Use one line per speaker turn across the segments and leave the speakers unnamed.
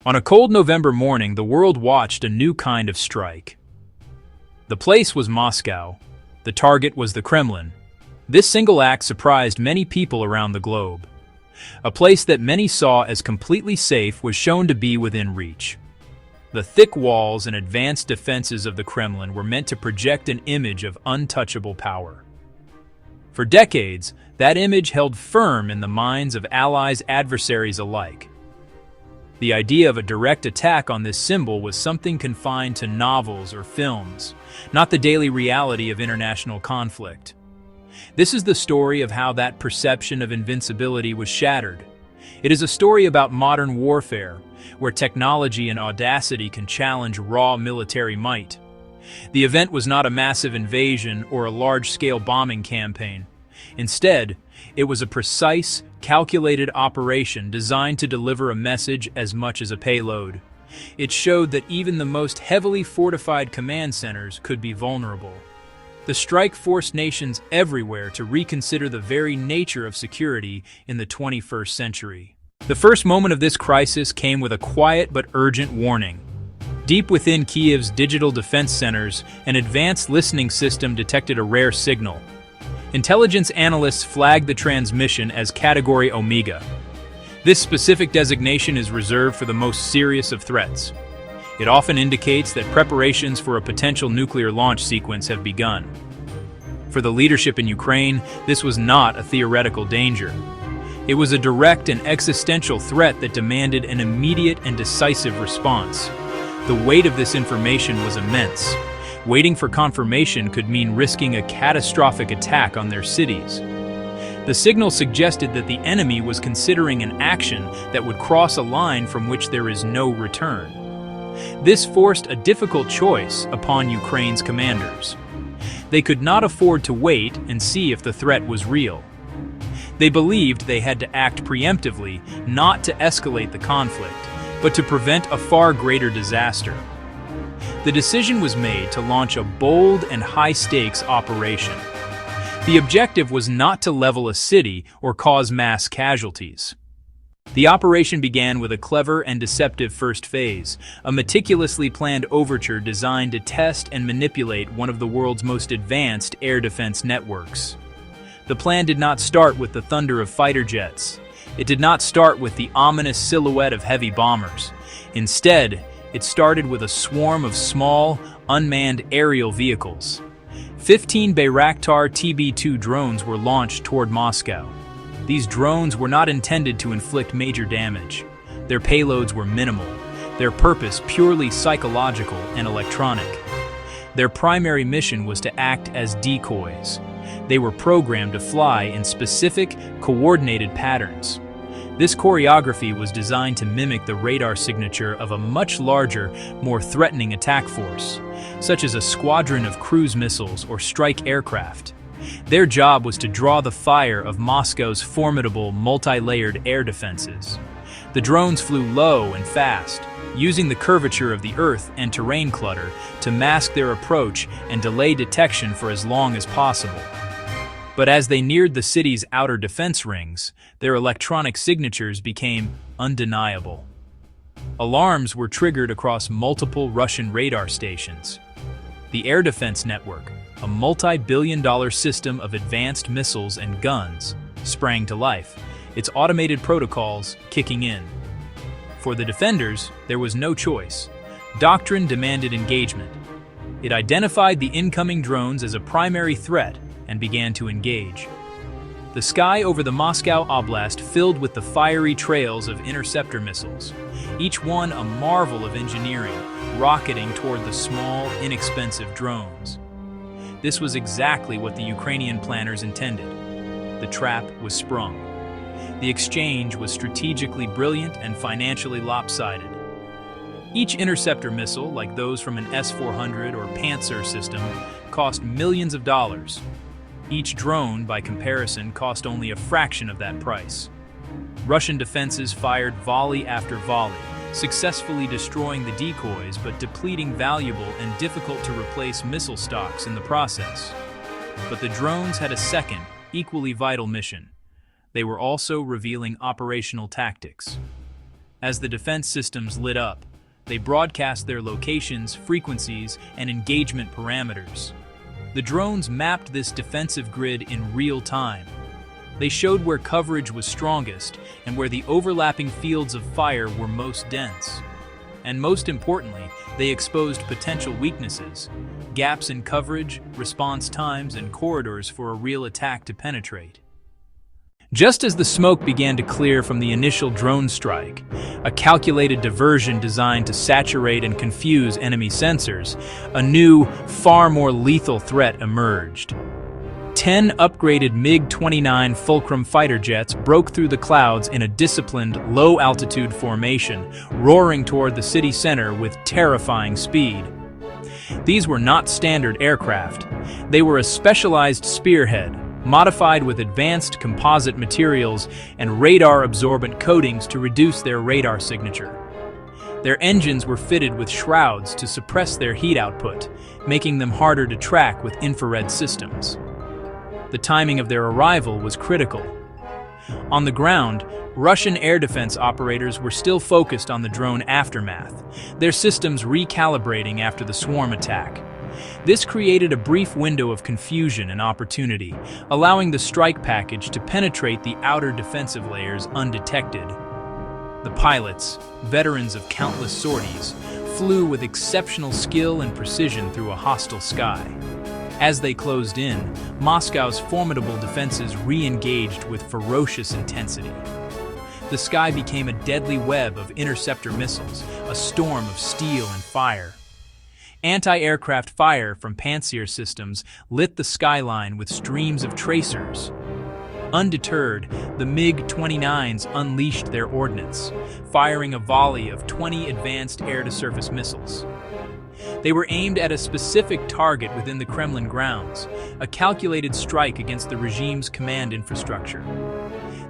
On a cold November morning, the world watched a new kind of strike. The place was Moscow. The target was the Kremlin. This single act surprised many people around the globe. A place that many saw as completely safe was shown to be within reach. The thick walls and advanced defenses of the Kremlin were meant to project an image of untouchable power. For decades, that image held firm in the minds of allies and adversaries alike. The idea of a direct attack on this symbol was something confined to novels or films, not the daily reality of international conflict. This is the story of how that perception of invincibility was shattered. It is a story about modern warfare, where technology and audacity can challenge raw military might. The event was not a massive invasion or a large-scale bombing campaign. Instead, it was a precise, calculated operation designed to deliver a message as much as a payload. It showed that even the most heavily fortified command centers could be vulnerable. The strike forced nations everywhere to reconsider the very nature of security in the 21st century. The first moment of this crisis came with a quiet but urgent warning. Deep within Kiev's digital defense centers, an advanced listening system detected a rare signal. Intelligence analysts flagged the transmission as Category Omega. This specific designation is reserved for the most serious of threats. It often indicates that preparations for a potential nuclear launch sequence have begun. For the leadership in Ukraine, this was not a theoretical danger. It was a direct and existential threat that demanded an immediate and decisive response. The weight of this information was immense. Waiting for confirmation could mean risking a catastrophic attack on their cities. The signal suggested that the enemy was considering an action that would cross a line from which there is no return. This forced a difficult choice upon Ukraine's commanders. They could not afford to wait and see if the threat was real. They believed they had to act preemptively, not to escalate the conflict, but to prevent a far greater disaster. The decision was made to launch a bold and high-stakes operation. The objective was not to level a city or cause mass casualties. The operation began with a clever and deceptive first phase, a meticulously planned overture designed to test and manipulate one of the world's most advanced air defense networks. The plan did not start with the thunder of fighter jets. It did not start with the ominous silhouette of heavy bombers. Instead, it started with a swarm of small, unmanned aerial vehicles. 15 Bayraktar TB2 drones were launched toward Moscow. These drones were not intended to inflict major damage. Their payloads were minimal, their purpose purely psychological and electronic. Their primary mission was to act as decoys. They were programmed to fly in specific, coordinated patterns. This choreography was designed to mimic the radar signature of a much larger, more threatening attack force, such as a squadron of cruise missiles or strike aircraft. Their job was to draw the fire of Moscow's formidable, multi-layered air defenses. The drones flew low and fast, using the curvature of the earth and terrain clutter to mask their approach and delay detection for as long as possible. But as they neared the city's outer defense rings, their electronic signatures became undeniable. Alarms were triggered across multiple Russian radar stations. The air defense network, a multi-billion-dollar system of advanced missiles and guns, sprang to life, its automated protocols kicking in. For the defenders, there was no choice. Doctrine demanded engagement. It identified the incoming drones as a primary threat and began to engage. The sky over the Moscow Oblast filled with the fiery trails of interceptor missiles, each one a marvel of engineering, rocketing toward the small, inexpensive drones. This was exactly what the Ukrainian planners intended. The trap was sprung. The exchange was strategically brilliant and financially lopsided. Each interceptor missile, like those from an S-400 or Panzer system, cost millions of dollars. Each drone, by comparison, cost only a fraction of that price. Russian defenses fired volley after volley, successfully destroying the decoys but depleting valuable and difficult-to-replace missile stocks in the process. But the drones had a second, equally vital mission. They were also revealing operational tactics. As the defense systems lit up, they broadcast their locations, frequencies, and engagement parameters. The drones mapped this defensive grid in real time. They showed where coverage was strongest and where the overlapping fields of fire were most dense. And most importantly, they exposed potential weaknesses, gaps in coverage, response times, and corridors for a real attack to penetrate. Just as the smoke began to clear from the initial drone strike, a calculated diversion designed to saturate and confuse enemy sensors, a new, far more lethal threat emerged. 10 upgraded MiG-29 Fulcrum fighter jets broke through the clouds in a disciplined, low-altitude formation, roaring toward the city center with terrifying speed. These were not standard aircraft. They were a specialized spearhead, modified with advanced composite materials and radar-absorbent coatings to reduce their radar signature. Their engines were fitted with shrouds to suppress their heat output, making them harder to track with infrared systems. The timing of their arrival was critical. On the ground, Russian air defense operators were still focused on the drone aftermath, their systems recalibrating after the swarm attack. This created a brief window of confusion and opportunity, allowing the strike package to penetrate the outer defensive layers undetected. The pilots, veterans of countless sorties, flew with exceptional skill and precision through a hostile sky. As they closed in, Moscow's formidable defenses re-engaged with ferocious intensity. The sky became a deadly web of interceptor missiles, a storm of steel and fire. Anti-aircraft fire from Pantsir systems lit the skyline with streams of tracers. Undeterred, the MiG-29s unleashed their ordnance, firing a volley of 20 advanced air-to-surface missiles. They were aimed at a specific target within the Kremlin grounds, a calculated strike against the regime's command infrastructure.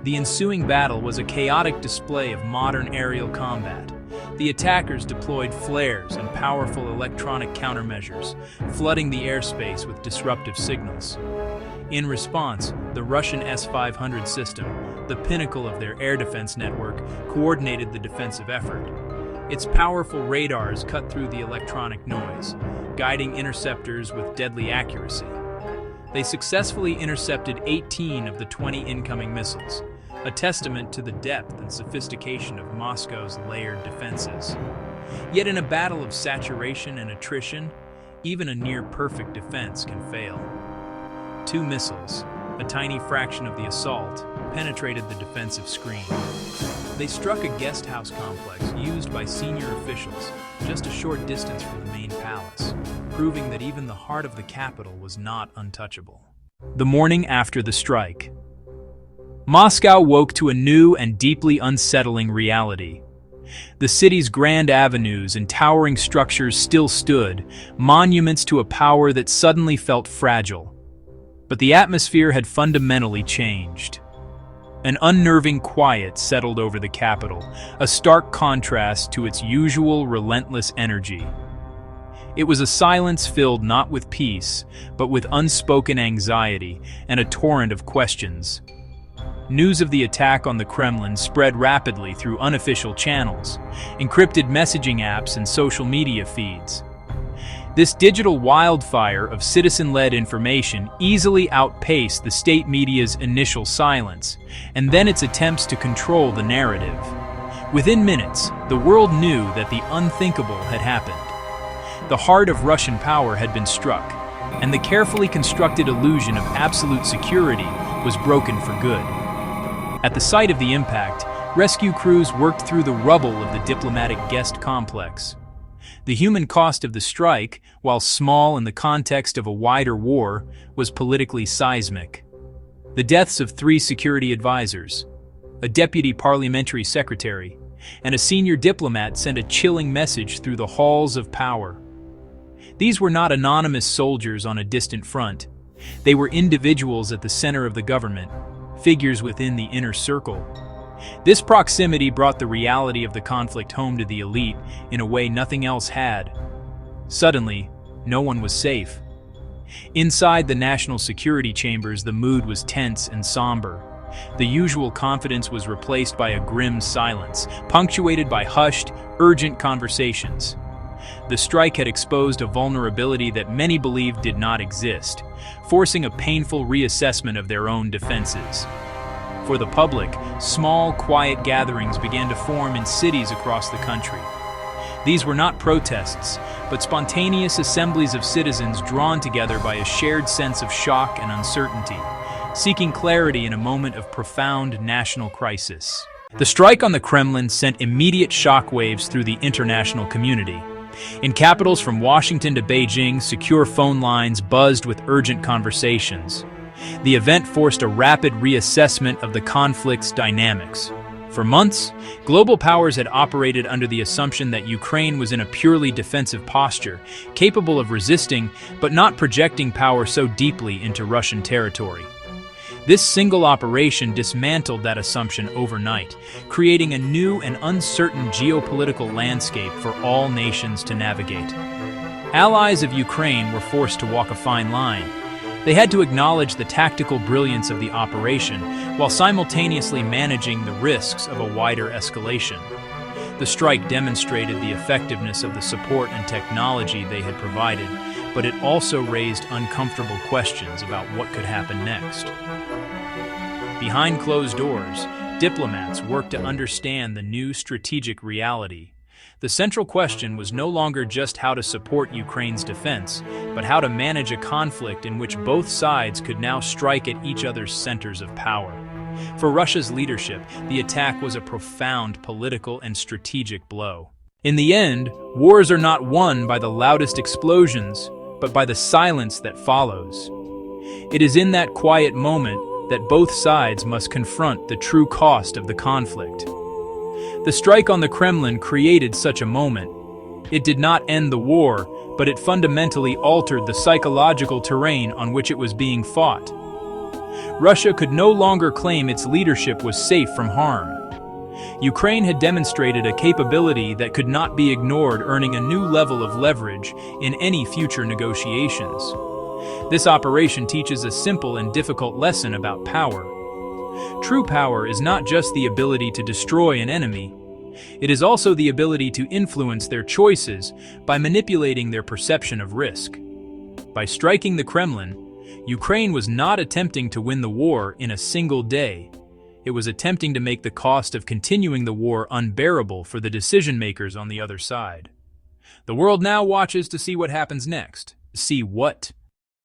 The ensuing battle was a chaotic display of modern aerial combat. The attackers deployed flares and powerful electronic countermeasures, flooding the airspace with disruptive signals. In response, the Russian S-500 system, the pinnacle of their air defense network, coordinated the defensive effort. Its powerful radars cut through the electronic noise, guiding interceptors with deadly accuracy. They successfully intercepted 18 of the 20 incoming missiles, a testament to the depth and sophistication of Moscow's layered defenses. Yet in a battle of saturation and attrition, even a near-perfect defense can fail. 2 missiles, a tiny fraction of the assault, penetrated the defensive screen. They struck a guest house complex used by senior officials just a short distance from the main palace, proving that even the heart of the capital was not untouchable. The morning after the strike, Moscow woke to a new and deeply unsettling reality. The city's grand avenues and towering structures still stood, monuments to a power that suddenly felt fragile. But the atmosphere had fundamentally changed. An unnerving quiet settled over the capital, a stark contrast to its usual relentless energy. It was a silence filled not with peace, but with unspoken anxiety and a torrent of questions. News of the attack on the Kremlin spread rapidly through unofficial channels, encrypted messaging apps and social media feeds. This digital wildfire of citizen-led information easily outpaced the state media's initial silence, and then its attempts to control the narrative. Within minutes, the world knew that the unthinkable had happened. The heart of Russian power had been struck, and the carefully constructed illusion of absolute security was broken for good. At the site of the impact, rescue crews worked through the rubble of the diplomatic guest complex. The human cost of the strike, while small in the context of a wider war, was politically seismic. The deaths of 3 security advisors, a deputy parliamentary secretary, and a senior diplomat sent a chilling message through the halls of power. These were not anonymous soldiers on a distant front. They were individuals at the center of the government, figures within the inner circle. This proximity brought the reality of the conflict home to the elite in a way nothing else had. Suddenly, no one was safe. Inside the national security chambers, the mood was tense and somber. The usual confidence was replaced by a grim silence, punctuated by hushed, urgent conversations. The strike had exposed a vulnerability that many believed did not exist, forcing a painful reassessment of their own defenses. For the public, small, quiet gatherings began to form in cities across the country. These were not protests, but spontaneous assemblies of citizens drawn together by a shared sense of shock and uncertainty, seeking clarity in a moment of profound national crisis. The strike on the Kremlin sent immediate shockwaves through the international community. In capitals from Washington to Beijing, secure phone lines buzzed with urgent conversations. The event forced a rapid reassessment of the conflict's dynamics. For months, global powers had operated under the assumption that Ukraine was in a purely defensive posture, capable of resisting but not projecting power so deeply into Russian territory. This single operation dismantled that assumption overnight, creating a new and uncertain geopolitical landscape for all nations to navigate. Allies of Ukraine were forced to walk a fine line. They had to acknowledge the tactical brilliance of the operation while simultaneously managing the risks of a wider escalation. The strike demonstrated the effectiveness of the support and technology they had provided, but it also raised uncomfortable questions about what could happen next. Behind closed doors, diplomats worked to understand the new strategic reality. The central question was no longer just how to support Ukraine's defense, but how to manage a conflict in which both sides could now strike at each other's centers of power. For Russia's leadership, the attack was a profound political and strategic blow. In the end, wars are not won by the loudest explosions, but by the silence that follows. It is in that quiet moment that both sides must confront the true cost of the conflict. The strike on the Kremlin created such a moment. It did not end the war, but it fundamentally altered the psychological terrain on which it was being fought. Russia could no longer claim its leadership was safe from harm. Ukraine had demonstrated a capability that could not be ignored, earning a new level of leverage in any future negotiations. This operation teaches a simple and difficult lesson about power. True power is not just the ability to destroy an enemy. It is also the ability to influence their choices by manipulating their perception of risk. By striking the Kremlin, Ukraine was not attempting to win the war in a single day. It was attempting to make the cost of continuing the war unbearable for the decision-makers on the other side. The world now watches to see what happens next. See what